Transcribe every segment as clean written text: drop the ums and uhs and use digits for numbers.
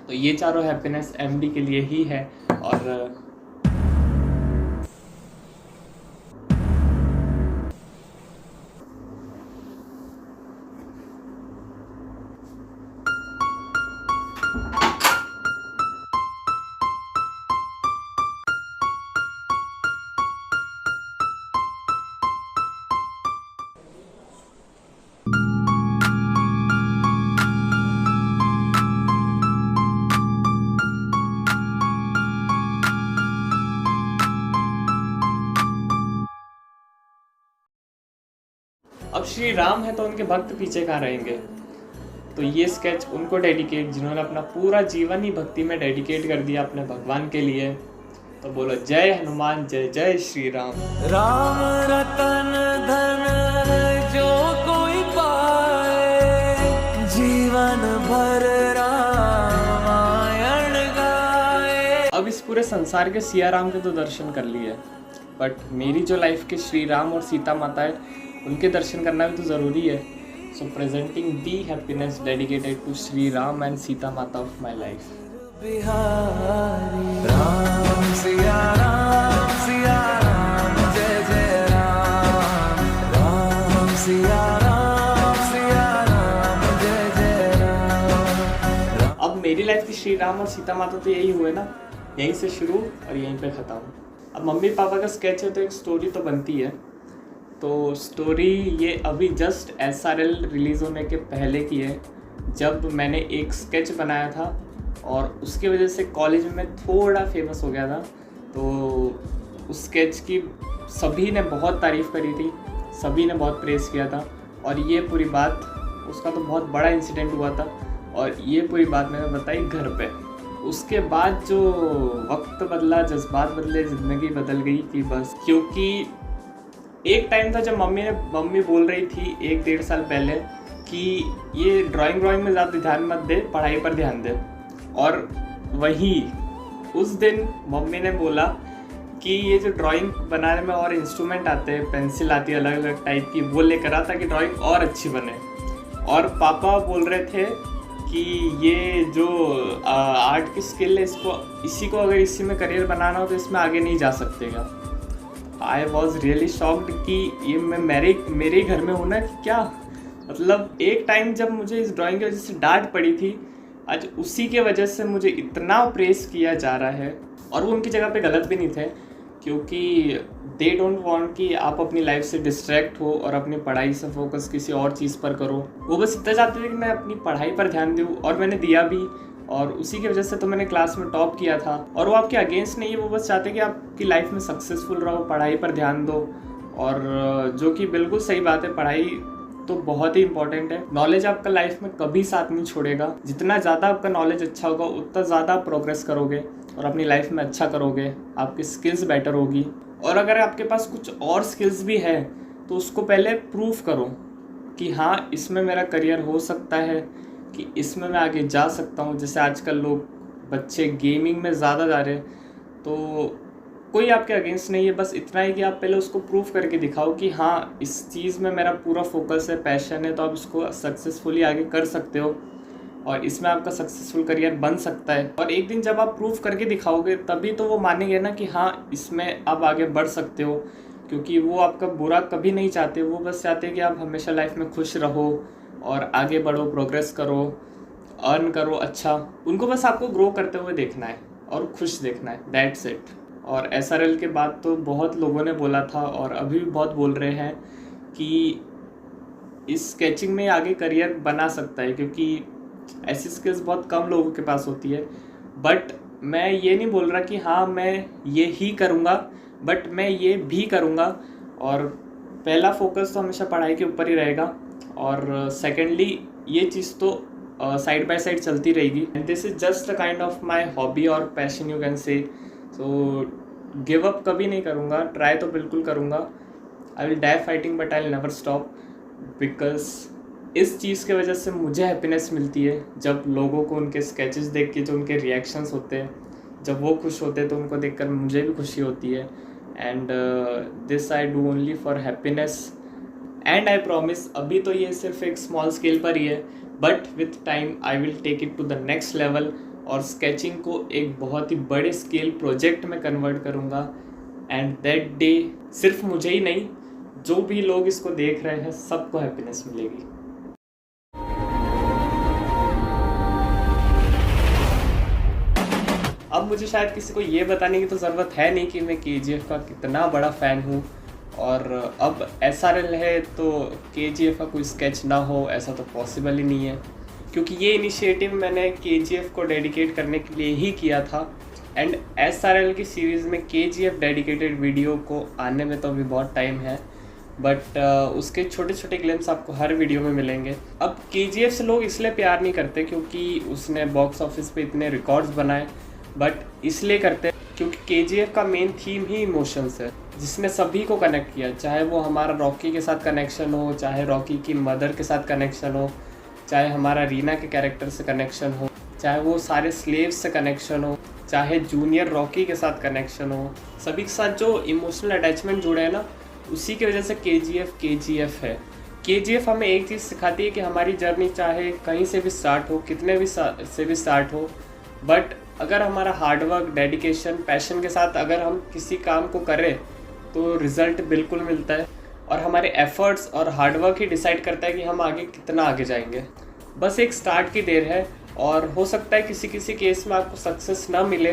तो ये चारों हैप्पीनेस एमडी के लिए ही है। और अब श्री राम है तो उनके भक्त पीछे कहाँ रहेंगे। तो ये स्केच उनको डेडिकेट, जिन्होंने अपना पूरा जीवन ही भक्ति में डेडिकेट कर दिया अपने भगवान के लिए। तो बोलो जय हनुमान, जय जय श्री राम। राम रतन धन जो कोई पाए, जीवन भर रामायण गाए। अब इस पूरे संसार के सिया राम के तो दर्शन कर लिए, बट मेरी जो लाइफ के श्री राम और सीता माता है उनके दर्शन करना भी तो ज़रूरी है। So presenting the happiness dedicated to Shri Ram and Sita Mata of my life. Bihari Ram Siya Ram, Siya Ram जय जय राम, राम सिया राम, सिया राम जय जय राम। अब मेरी लाइफ की श्री राम और सीता माता तो यही हुए ना, यहीं से शुरू और यहीं पे ख़त्म। अब मम्मी पापा का स्केच है तो एक स्टोरी तो बनती है। तो स्टोरी ये अभी जस्ट SRL रिलीज़ होने के पहले की है, जब मैंने एक स्केच बनाया था और उसकी वजह से कॉलेज में थोड़ा फेमस हो गया था। तो उस स्केच की सभी ने बहुत तारीफ़ करी थी, सभी ने बहुत प्रेज़ किया था। और ये पूरी बात, उसका तो बहुत बड़ा इंसिडेंट हुआ था और ये पूरी बात मैंने बताई घर पे। उसके बाद जो वक्त बदला, जज्बात बदले, ज़िंदगी बदल गई कि बस। क्योंकि एक टाइम था जब मम्मी बोल रही थी 1-1.5 साल पहले कि ये ड्राइंग में ज़्यादा ध्यान मत दे, पढ़ाई पर ध्यान दे। और वहीं उस दिन मम्मी ने बोला कि ये जो ड्राइंग बनाने में और इंस्ट्रूमेंट आते हैं, पेंसिल आती है अलग अलग टाइप की, वो लेकर आ ताकि ड्राइंग और अच्छी बने। और पापा बोल रहे थे कि ये जो आर्ट की स्किल है, इसी को अगर इसी में करियर बनाना हो तो इसमें आगे नहीं जा सकते क्या। आई वॉज रियली शॉक्ड कि ये मैं मेरे घर में हूँ ना कि क्या। मतलब एक टाइम जब मुझे इस ड्राइंग की वजह से डांट पड़ी थी, आज उसी के वजह से मुझे इतना प्रेस किया जा रहा है। और वो उनकी जगह पे गलत भी नहीं थे, क्योंकि दे डोंट वांट कि आप अपनी लाइफ से डिस्ट्रैक्ट हो और अपनी पढ़ाई से फोकस किसी और चीज़ पर करो। वो बस इतना चाहते थे कि मैं अपनी पढ़ाई पर ध्यान दूँ, और मैंने दिया भी। और उसी की वजह से तो मैंने क्लास में टॉप किया था। और वो आपके अगेंस्ट नहीं है, वो बस चाहते कि आपकी लाइफ में सक्सेसफुल रहो, पढ़ाई पर ध्यान दो। और जो कि बिल्कुल सही बात है, पढ़ाई तो बहुत ही इंपॉर्टेंट है। नॉलेज आपका लाइफ में कभी साथ नहीं छोड़ेगा। जितना ज़्यादा आपका नॉलेज अच्छा होगा उतना ज़्यादा आप प्रोग्रेस करोगे और अपनी लाइफ में अच्छा करोगे, आपकी स्किल्स बेटर होगी। और अगर आपके पास कुछ और स्किल्स भी है तो उसको पहले प्रूफ करो कि हाँ, इसमें मेरा करियर हो सकता है, कि इसमें मैं आगे जा सकता हूँ। जैसे आजकल लोग बच्चे गेमिंग में ज़्यादा जा रहे हैं, तो कोई आपके अगेंस्ट नहीं है। बस इतना ही कि आप पहले उसको प्रूफ करके दिखाओ कि हाँ, इस चीज़ में मेरा पूरा फोकस है, पैशन है, तो आप इसको सक्सेसफुली आगे कर सकते हो और इसमें आपका सक्सेसफुल करियर बन सकता है। और एक दिन जब आप प्रूफ करके दिखाओगे तभी तो वो मानेंगे ना कि हाँ, इसमें आप आगे बढ़ सकते हो। क्योंकि वो आपका बुरा कभी नहीं चाहते, वो बस चाहते हैं कि आप हमेशा लाइफ में खुश रहो और आगे बढ़ो, प्रोग्रेस करो, अर्न करो अच्छा। उनको बस आपको ग्रो करते हुए देखना है और खुश देखना है, दैट्स इट। और SRL के बाद तो बहुत लोगों ने बोला था और अभी भी बहुत बोल रहे हैं कि इस स्केचिंग में आगे करियर बना सकता है, क्योंकि ऐसी स्किल्स बहुत कम लोगों के पास होती है। बट मैं ये नहीं बोल रहा कि हाँ, मैं ये ही करूँगा, बट मैं ये भी करूँगा। और पहला फोकस तो हमेशा पढ़ाई के ऊपर ही रहेगा, और सेकेंडली ये चीज़ तो साइड बाय साइड चलती रहेगी। And this is just a kind of my hobby और passion, you can say. So give up कभी नहीं करूँगा, ट्राई तो बिल्कुल करूँगा। I will die fighting but I will never stop, because इस चीज़ की वजह से मुझे हैप्पीनेस मिलती है। जब लोगों को उनके स्केचेस देख के जो उनके रिएक्शंस होते हैं, जब वो खुश होते हैं तो उनको देखकर मुझे भी खुशी होती है। And this I do only for happiness. And I promise, अभी तो ये सिर्फ एक स्मॉल स्केल पर ही है, but with time I will take it to the next level. और स्केचिंग को एक बहुत ही बड़े स्केल प्रोजेक्ट में कन्वर्ट करूँगा। एंड दैट डे सिर्फ मुझे ही नहीं, जो भी लोग इसको देख रहे हैं सबको हैप्पीनेस मिलेगी। अब मुझे शायद किसी को ये बताने की तो ज़रूरत है नहीं कि मैं KGF का कितना बड़ा फ़ैन हूँ, और अब SRL है तो KGF का कोई स्केच ना हो ऐसा तो पॉसिबल ही नहीं है, क्योंकि ये इनिशिएटिव मैंने KGF को डेडिकेट करने के लिए ही किया था। एंड SRL की सीरीज़ में KGF डेडिकेटेड वीडियो को आने में तो अभी बहुत टाइम है, बट उसके छोटे छोटे ग्लिम्स आपको हर वीडियो में मिलेंगे। अब KGF से लोग इसलिए प्यार नहीं करते क्योंकि उसने बॉक्स ऑफिस पे इतने रिकॉर्ड्स बनाए, बट इसलिए करते हैं क्योंकि KGF का मेन थीम ही इमोशंस है, जिसने सभी को कनेक्ट किया। चाहे वो हमारा रॉकी के साथ कनेक्शन हो, चाहे रॉकी की मदर के साथ कनेक्शन हो, चाहे हमारा रीना के कैरेक्टर से कनेक्शन हो, चाहे वो सारे स्लेव्स से कनेक्शन हो, चाहे जूनियर रॉकी के साथ कनेक्शन हो, सभी के साथ जो इमोशनल अटैचमेंट जुड़े हैं ना, उसी की वजह से KGF है। KGF हमें एक चीज़ सिखाती है कि हमारी जर्नी चाहे कहीं से भी स्टार्ट हो, कितने भी से भी स्टार्ट हो, बट अगर हमारा हार्डवर्क, डेडिकेशन, पैशन के साथ अगर हम किसी काम को करें तो रिज़ल्ट बिल्कुल मिलता है। और हमारे एफर्ट्स और हार्डवर्क ही डिसाइड करता है कि हम आगे कितना आगे जाएंगे। बस एक स्टार्ट की देर है, और हो सकता है किसी किसी केस में आपको सक्सेस ना मिले,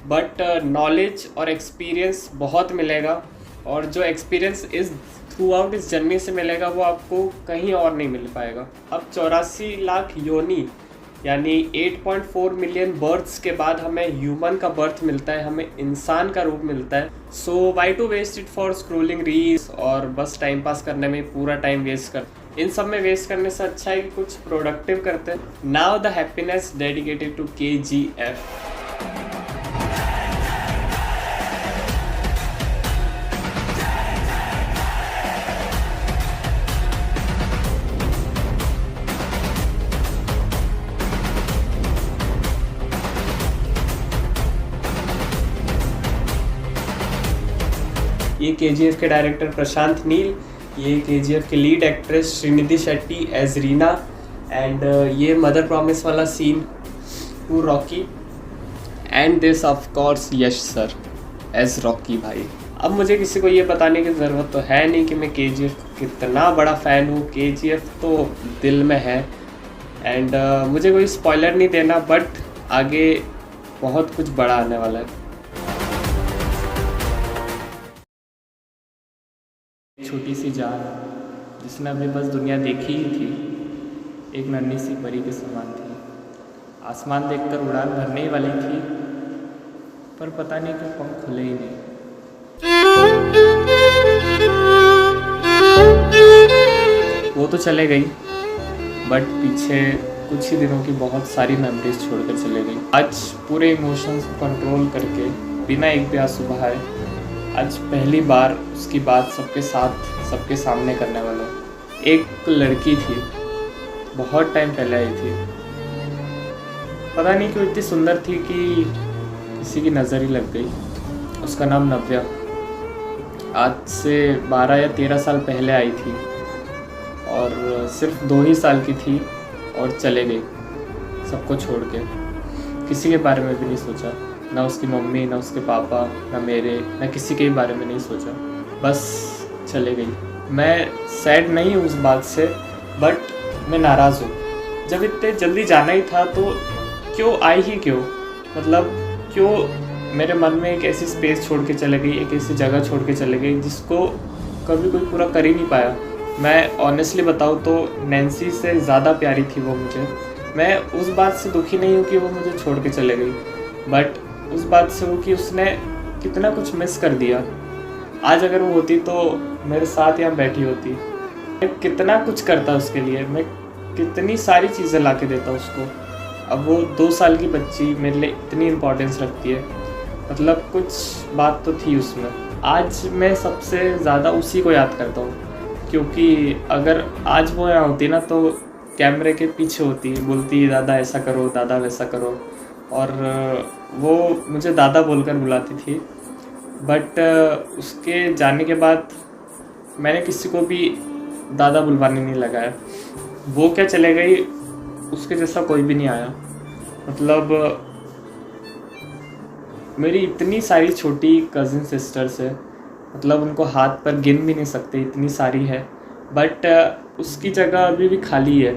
बट नॉलेज और एक्सपीरियंस बहुत मिलेगा, और जो एक्सपीरियंस इस थ्रू आउट इस जर्नी से मिलेगा वो आपको कहीं और नहीं मिल पाएगा। अब 84 लाख योनि यानी 8.4 मिलियन बर्थ्स के बाद हमें ह्यूमन का बर्थ मिलता है, हमें इंसान का रूप मिलता है। So why to waste it for scrolling reels और बस टाइम पास करने में पूरा टाइम वेस्ट कर, इन सब में वेस्ट करने से अच्छा है कि कुछ प्रोडक्टिव करते हैं। Now the happiness dedicated to KGF। ये KGF के डायरेक्टर प्रशांत नील, ये KGF के lead actress Srinidhi Shetty as Reena, and ये मदर प्रॉमिस वाला scene to Rocky, and this of course Yash sir as Rocky भाई। अब मुझे किसी को ये बताने की ज़रूरत तो है नहीं कि मैं KGF का कितना बड़ा फ़ैन हूँ। KGF तो दिल में है, एंड मुझे कोई स्पॉइलर नहीं देना, बट आगे बहुत कुछ बड़ा आने वाला है। छोटी सी जान जिसने अभी बस दुनिया देखी ही थी, एक नन्ही सी परी के समान थी। आसमान देखकर उड़ान भरने ही वाली थी, पर पता नहीं क्यों पंख खुले ही नहीं। वो तो चले गई, बट पीछे कुछ ही दिनों की बहुत सारी मेमोरीज छोड़कर चले गई। आज पूरे इमोशंस को कंट्रोल करके बिना एक भी आंसू बहाए आज पहली बार उसकी बात सबके साथ, सबके सामने करने वाला। एक लड़की थी, बहुत टाइम पहले आई थी, पता नहीं क्यों इतनी सुंदर थी कि किसी की नज़र ही लग गई। उसका नाम नव्या, आज से 12 या 13 साल पहले आई थी, और सिर्फ 2 ही साल की थी और चले गई सबको छोड़ के। किसी के बारे में भी नहीं सोचा, ना उसकी मम्मी, ना उसके पापा, ना मेरे, ना किसी के बारे में नहीं सोचा, बस चले गई। मैं सैड नहीं हूँ उस बात से, बट मैं नाराज़ हूँ। जब इतने जल्दी जाना ही था तो क्यों आई ही क्यों, मतलब क्यों मेरे मन में एक ऐसी स्पेस छोड़ के चले गई, एक ऐसी जगह छोड़ के चले गई जिसको कभी कोई पूरा कर ही नहीं पाया। मैं ऑनेस्टली बताऊँ तो नैन्सी से ज़्यादा प्यारी थी वो मुझे। मैं उस बात से दुखी नहीं हूँ कि वो मुझे छोड़ के चले गई, बट उस बात से हूँ कि उसने कितना कुछ मिस कर दिया। आज अगर वो होती तो मेरे साथ यहाँ बैठी होती, मैं कितना कुछ करता उसके लिए, मैं कितनी सारी चीज़ें ला के देता उसको। अब वो 2 साल की बच्ची मेरे लिए इतनी इम्पोर्टेंस रखती है, मतलब कुछ बात तो थी उसमें। आज मैं सबसे ज़्यादा उसी को याद करता हूँ, क्योंकि अगर आज वो यहाँ होती ना तो कैमरे के पीछे होती, बोलती दादा ऐसा करो, दादा वैसा करो, और वो मुझे दादा बोलकर बुलाती थी। बट उसके जाने के बाद मैंने किसी को भी दादा बुलवाने नहीं लगाया। वो क्या चले गई, उसके जैसा कोई भी नहीं आया। मतलब मेरी इतनी सारी छोटी कज़न सिस्टर्स है, मतलब उनको हाथ पर गिन भी नहीं सकते, इतनी सारी है, बट उसकी जगह अभी भी खाली है।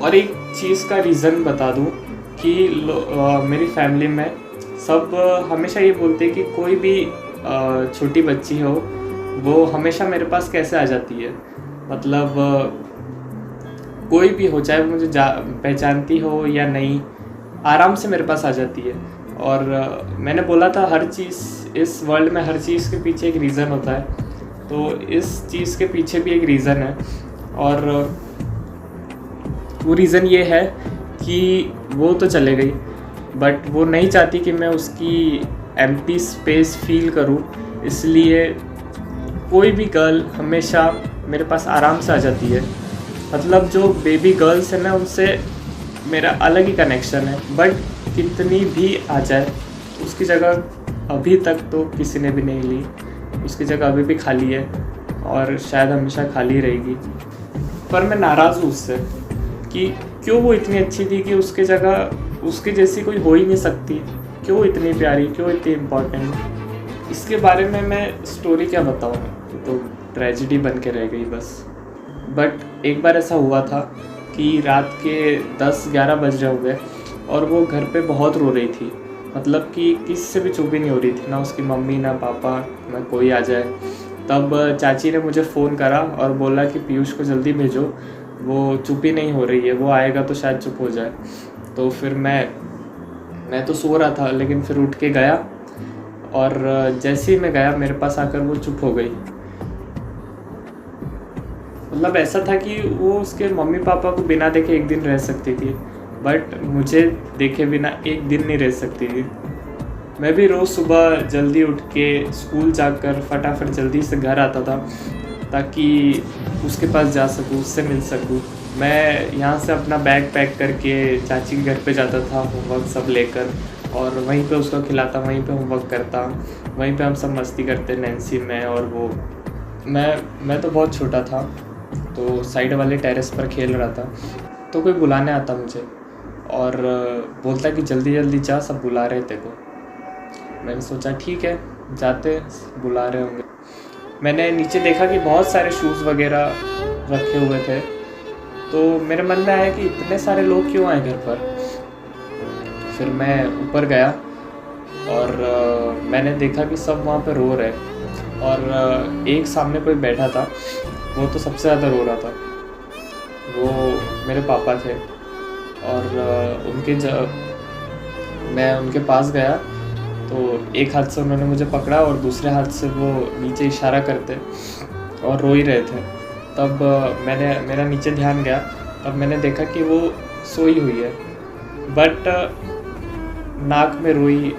और एक चीज़ का रीज़न बता दूँ कि मेरी फैमिली में सब हमेशा ये बोलते हैं कि कोई भी छोटी बच्ची हो वो हमेशा मेरे पास कैसे आ जाती है, मतलब कोई भी हो, चाहे वो मुझे पहचानती हो या नहीं, आराम से मेरे पास आ जाती है। और मैंने बोला था हर चीज़ इस वर्ल्ड में, हर चीज़ के पीछे एक रीज़न होता है, तो इस चीज़ के पीछे भी एक रीज़न है। और वो रीज़न ये है कि वो तो चले गई, बट वो नहीं चाहती कि मैं उसकी एम्प्टी स्पेस फील करूं, इसलिए कोई भी गर्ल हमेशा मेरे पास आराम से आ जाती है। मतलब जो बेबी गर्ल्स है ना, उनसे मेरा अलग ही कनेक्शन है, बट कितनी भी आ जाए उसकी जगह अभी तक तो किसी ने भी नहीं ली, उसकी जगह अभी भी खाली है और शायद हमेशा खाली रहेगी। पर मैं नाराज़ हूँ उससे कि क्यों वो इतनी अच्छी थी कि उसकी जगह उसके जैसी कोई हो ही नहीं सकती, क्यों इतनी प्यारी, क्यों इतनी इम्पोर्टेंट। इसके बारे में मैं स्टोरी क्या बताऊँ, तो ट्रेजिडी बन के रह गई बस। बट एक बार ऐसा हुआ था कि रात के 10-11 बज रहे होंगे और वो घर पे बहुत रो रही थी, मतलब कि किसी से भी चुप ही नहीं हो रही थी, ना उसकी मम्मी, ना पापा, ना कोई आ जाए। तब चाची ने मुझे फ़ोन करा और बोला कि पीयूष को जल्दी भेजो, वो चुप ही नहीं हो रही है, वो आएगा तो शायद चुप हो जाए। तो फिर मैं तो सो रहा था, लेकिन फिर उठ के गया और जैसे ही मैं गया मेरे पास आकर वो चुप हो गई। मतलब ऐसा था कि वो उसके मम्मी पापा को बिना देखे एक दिन रह सकती थी, बट मुझे देखे बिना एक दिन नहीं रह सकती थी। मैं भी रोज़ सुबह जल्दी उठ के स्कूल जाकर फटाफट जल्दी से घर आता था ताकि उसके पास जा सकूँ, उससे मिल सकूँ। मैं यहाँ से अपना बैग पैक करके चाची के घर पे जाता था होमवर्क सब लेकर, और वहीं पे उसको खिलाता, वहीं पे होमवर्क करता, वहीं पे हम सब मस्ती करते, नैन्सी में और वो। मैं तो बहुत छोटा था, तो साइड वाले टेरेस पर खेल रहा था, तो कोई बुलाने आता मुझे और बोलता कि जल्दी जल्दी जा, सब बुला रहे थे को। मैंने सोचा ठीक है जाते, बुला रहे होंगे। मैंने नीचे देखा कि बहुत सारे शूज़ वगैरह रखे हुए थे, तो मेरे मन में आया कि इतने सारे लोग क्यों आए घर पर। फिर मैं ऊपर गया और मैंने देखा कि सब वहाँ पे रो रहे, और एक सामने कोई बैठा था, वो तो सबसे ज़्यादा रो रहा था। वो मेरे पापा थे और मैं उनके पास गया तो एक हाथ से उन्होंने मुझे पकड़ा और दूसरे हाथ से वो नीचे इशारा करते और रो ही रहे थे। तब मेरा नीचे ध्यान गया, तब मैंने देखा कि वो सोई हुई है, बट नाक में रुई,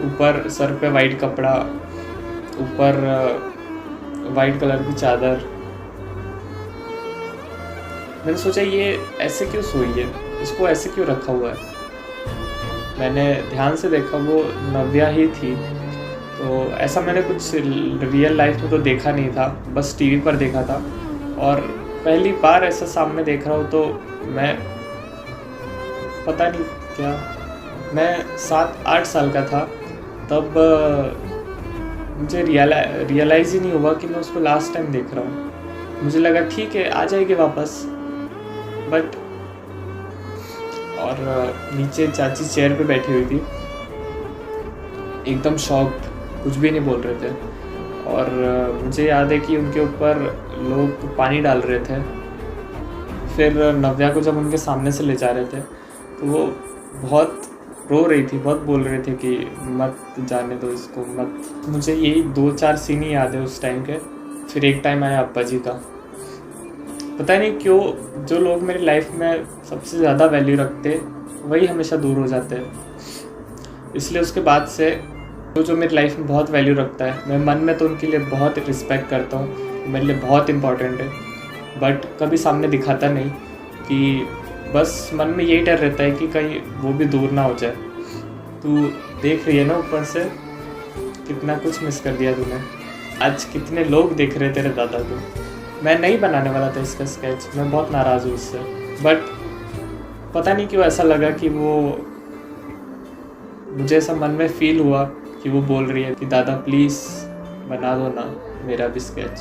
ऊपर सर पे वाइट कपड़ा, ऊपर वाइट कलर की चादर। मैंने सोचा ये ऐसे क्यों सोई है, इसको ऐसे क्यों रखा हुआ है। मैंने ध्यान से देखा, वो नव्या ही थी। तो ऐसा मैंने कुछ रियल लाइफ में तो देखा नहीं था, बस टीवी पर देखा था, और पहली बार ऐसा सामने देख रहा हूँ। तो मैं पता नहीं क्या, मैं 7-8 साल का था तब। मुझे रियलाइज़ ही नहीं हुआ कि मैं उसको लास्ट टाइम देख रहा हूँ। मुझे लगा ठीक है आ जाएगी वापस, बट और नीचे चाची चेयर पे बैठी हुई थी, एकदम शॉक्ड, कुछ भी नहीं बोल रहे थे। और मुझे याद है कि उनके ऊपर लोग पानी डाल रहे थे। फिर नव्या को जब उनके सामने से ले जा रहे थे तो वो बहुत रो रही थी, बहुत बोल रहे थे कि मत जाने दो इसको, मत। मुझे यही 2-4 सीन ही याद है उस टाइम के। फिर एक टाइम आया अप्पा जी का। पता नहीं क्यों जो लोग मेरी लाइफ में सबसे ज़्यादा वैल्यू रखते वही हमेशा दूर हो जाते हैं। इसलिए उसके बाद से जो मेरी लाइफ में बहुत वैल्यू रखता है, मैं मन में तो उनके लिए बहुत रिस्पेक्ट करता हूँ, मेरे लिए बहुत इम्पॉर्टेंट है, बट कभी सामने दिखाता नहीं, कि बस मन में यही डर रहता है कि कहीं वो भी दूर ना हो जाए। तू देख रही है ना ऊपर से, कितना कुछ मिस कर दिया तूने। आज कितने लोग देख रहे तेरे दादा को। मैं नहीं बनाने वाला था इसका स्केच, मैं बहुत नाराज़ हूँ उससे, बट पता नहीं क्यों ऐसा लगा कि वो, मुझे ऐसा मन में फील हुआ कि वो बोल रही है कि दादा प्लीज़ बना दो ना मेरा भी स्केच।